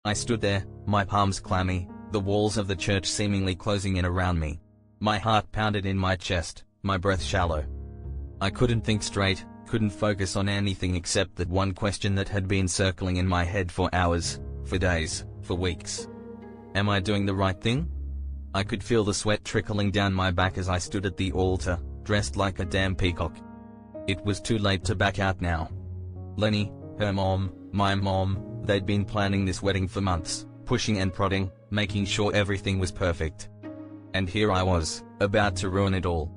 I stood there, my palms clammy, the walls of the church seemingly closing in around me. My heart pounded in my chest, my breath shallow. I couldn't think straight, couldn't focus on anything except that one question that had been circling in my head for hours, for days, for weeks. Am I doing the right thing? I could feel the sweat trickling down my back as I stood at the altar, dressed like a damn peacock. It was too late to back out now. Lenny, her mom, my mom, they'd been planning this wedding for months, pushing and prodding, making sure everything was perfect. And here I was, about to ruin it all.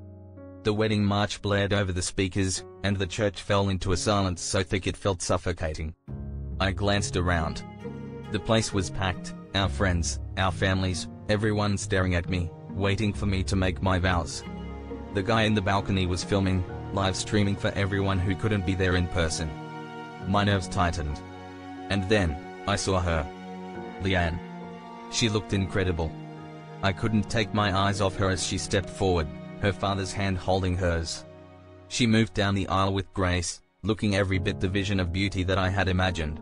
The wedding march blared over the speakers, and the church fell into a silence so thick it felt suffocating. I glanced around. The place was packed, our friends, our families, everyone staring at me, waiting for me to make my vows. The guy in the balcony was filming, live streaming for everyone who couldn't be there in person. My nerves tightened. And then, I saw her. Leanne. She looked incredible. I couldn't take my eyes off her as she stepped forward, her father's hand holding hers. She moved down the aisle with grace, looking every bit the vision of beauty that I had imagined.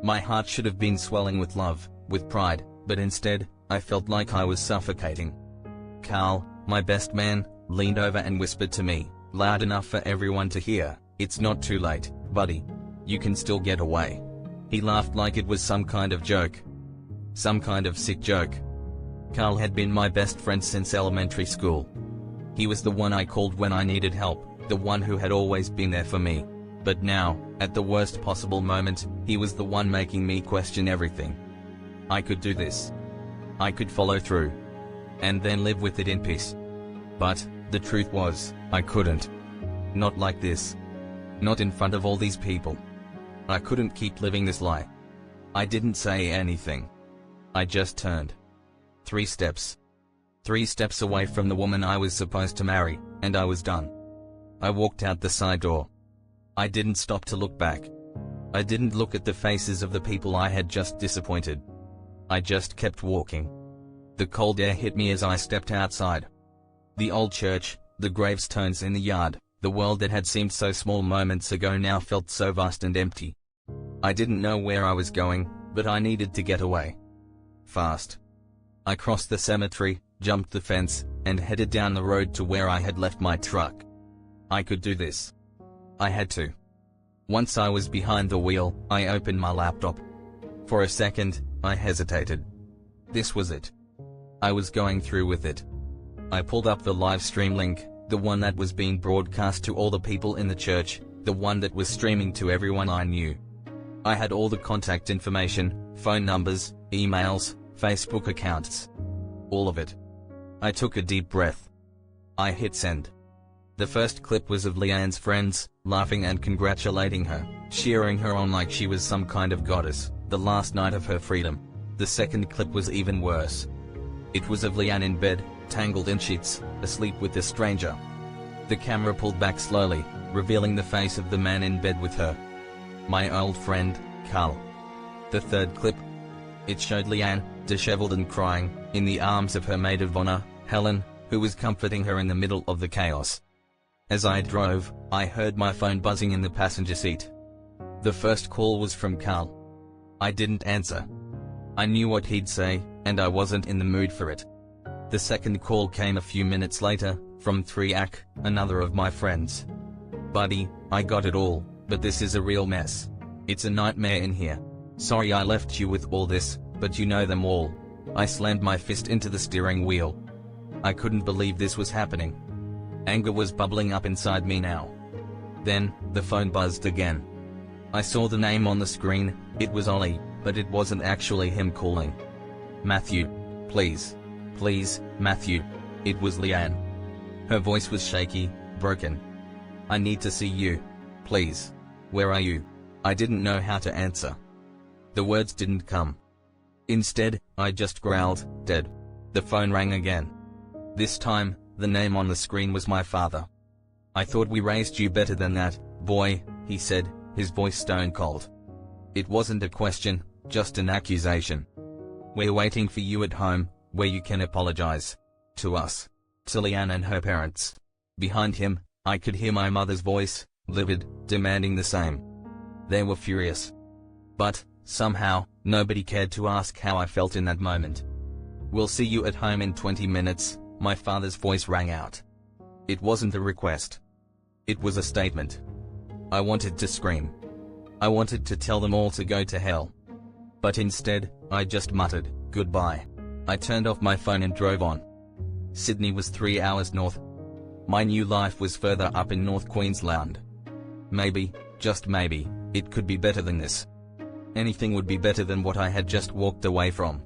My heart should have been swelling with love, with pride, but instead, I felt like I was suffocating. Carl, my best man, leaned over and whispered to me, loud enough for everyone to hear, "It's not too late, buddy. You can still get away." He laughed like it was some kind of joke. Some kind of sick joke. Carl had been my best friend since elementary school. He was the one I called when I needed help, the one who had always been there for me. But now, at the worst possible moment, he was the one making me question everything. I could do this. I could follow through. And then live with it in peace. But, the truth was, I couldn't. Not like this. Not in front of all these people. I couldn't keep living this lie. I didn't say anything. I just turned. 3 steps. 3 steps away from the woman I was supposed to marry, and I was done. I walked out the side door. I didn't stop to look back. I didn't look at the faces of the people I had just disappointed. I just kept walking. The cold air hit me as I stepped outside. The old church, the gravestones in the yard, the world that had seemed so small moments ago now felt so vast and empty. I didn't know where I was going, but I needed to get away. Fast. I crossed the cemetery, jumped the fence, and headed down the road to where I had left my truck. I could do this. I had to. Once I was behind the wheel, I opened my laptop. For a second, I hesitated. This was it. I was going through with it. I pulled up the live stream link, the one that was being broadcast to all the people in the church, the one that was streaming to everyone I knew. I had all the contact information, phone numbers, emails, Facebook accounts. All of it. I took a deep breath. I hit send. The first clip was of Leanne's friends, laughing and congratulating her, cheering her on like she was some kind of goddess, the last night of her freedom. The second clip was even worse. It was of Leanne in bed, tangled in sheets, asleep with a stranger. The camera pulled back slowly, revealing the face of the man in bed with her. My old friend, Carl. The third clip. It showed Leanne, disheveled and crying, in the arms of her maid of honor, Helen, who was comforting her in the middle of the chaos. As I drove, I heard my phone buzzing in the passenger seat. The first call was from Carl. I didn't answer. I knew what he'd say, and I wasn't in the mood for it. The second call came a few minutes later, from 3AK, another of my friends. "Buddy, I got it all, but this is a real mess. It's a nightmare in here. Sorry I left you with all this, but you know them all." I slammed my fist into the steering wheel. I couldn't believe this was happening. Anger was bubbling up inside me now. Then, the phone buzzed again. I saw the name on the screen. It was Ollie, but it wasn't actually him calling. "Matthew. Please. Please, Matthew." It was Leanne. Her voice was shaky, broken. "I need to see you. Please. Where are you?" I didn't know how to answer. The words didn't come. Instead, I just growled, "Dead." The phone rang again. This time, the name on the screen was my father. "I thought we raised you better than that, boy," he said, his voice stone cold. It wasn't a question, just an accusation. "We're waiting for you at home, where you can apologize. To us. To Leanne and her parents." Behind him, I could hear my mother's voice, livid, demanding the same. They were furious. But, somehow, Nobody cared to ask how I felt in that moment. "We'll see you at home in 20 minutes, my father's voice rang out. It wasn't a request. It was a statement. I wanted to scream. I wanted to tell them all to go to hell. But instead, I just muttered, "Goodbye." I turned off my phone and drove on. Sydney was 3 hours north. My new life was further up in North Queensland. Maybe, just maybe, it could be better than this. Anything would be better than what I had just walked away from.